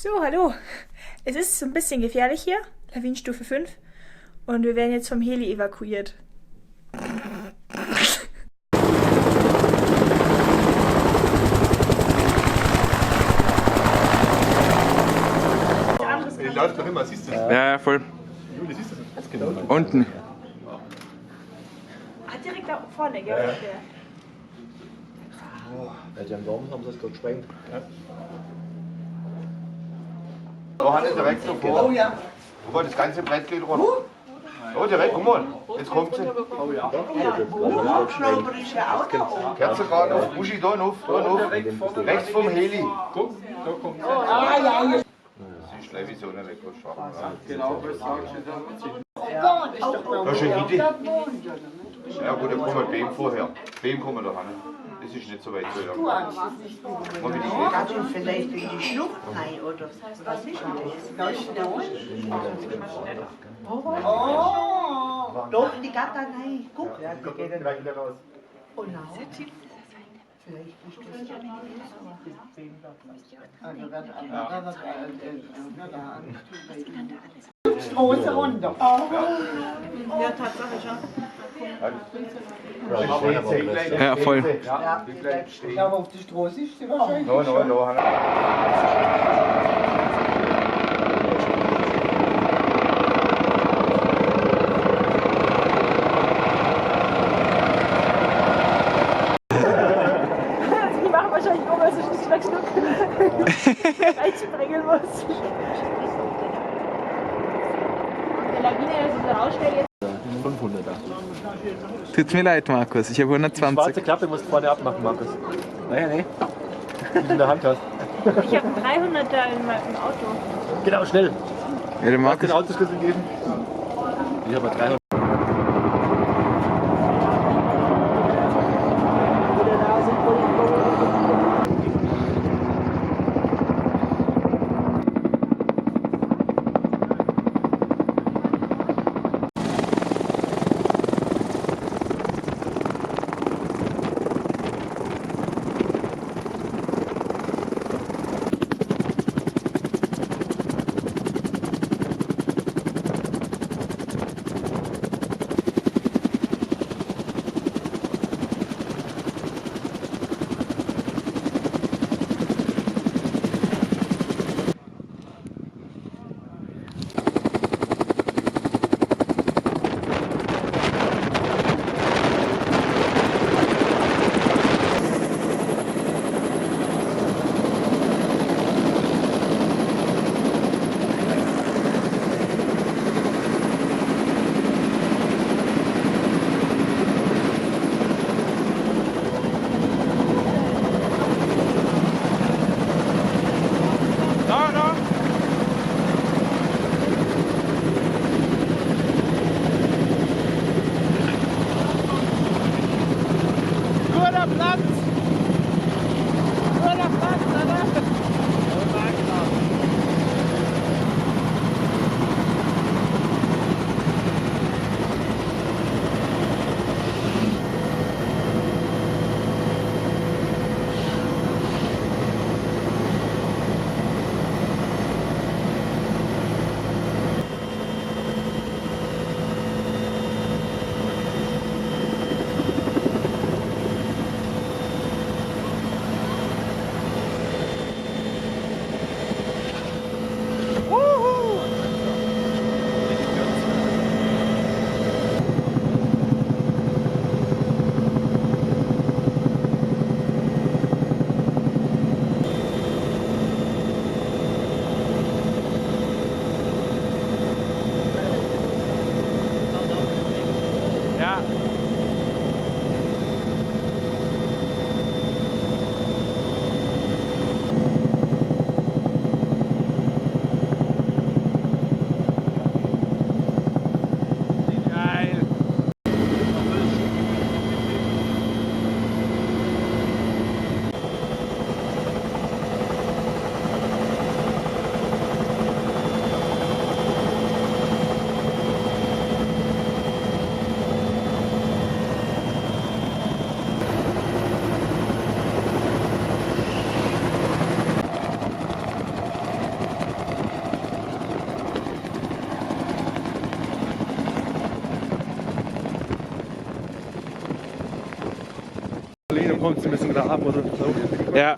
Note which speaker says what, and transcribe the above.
Speaker 1: So, hallo. Es ist so ein bisschen gefährlich hier, Lawinenstufe 5. Und wir werden jetzt vom Heli evakuiert.
Speaker 2: Die läuft noch immer, siehst du das?
Speaker 3: Ja, voll.
Speaker 2: Juli, siehst du das? Genau.
Speaker 3: Unten.
Speaker 1: Direkt da vorne, gell?
Speaker 2: Ja.
Speaker 4: Bei dem Baum haben sie es gerade gesprengt.
Speaker 2: Da hat es direkt so vor. Oh ja. Guck mal, das ganze Brett geht runter. Oh, direkt, guck mal. Jetzt kommt sie.
Speaker 4: Oh ja.
Speaker 2: Kerze gerade auf, Buschi da auf, rechts vom Heli.
Speaker 5: Guck, da kommt sie.
Speaker 2: Sie ist wie so eine Weggeschlagen.
Speaker 5: Genau, was sagst du da?
Speaker 2: Da ist schon Hütte. Ja gut, dann kommen wir Beam vorher. Beam kommen wir da hin. Das ist nicht so weit zu lang. Mal mit die
Speaker 6: Vielleicht in die Schlucht rein, oder was ist denn das? Oh, doch, die geht da rein. Guck.
Speaker 2: Ja, die geht dann wieder raus.
Speaker 6: Oh nein. Vielleicht ist das ja nicht
Speaker 7: Straße runter.
Speaker 6: Ja, Tatsache schon.
Speaker 3: Ja, voll.
Speaker 2: Ja, die bleibt stehen.
Speaker 7: Aber auf der Straße ist sie wahrscheinlich.
Speaker 2: No.
Speaker 1: Die machen wahrscheinlich nur, weil sie Schnick, Schnack, reinbringen muss. Der Lawine, dieser Rausstell jetzt.
Speaker 4: 500er.
Speaker 3: Tut mir leid, Markus. Ich habe
Speaker 4: Die schwarze
Speaker 3: 120.
Speaker 4: Klappe musst du vorne abmachen, Markus. Nee. Die du in der Hand hast.
Speaker 1: Ich habe 300er im Auto.
Speaker 4: Genau, schnell.
Speaker 3: Ja, der
Speaker 4: Magst du
Speaker 3: Markus.
Speaker 4: den Autoschlüssel geben? Ich habe 300. Dann kommt es ein bisschen wieder ab oder so.
Speaker 3: Ja.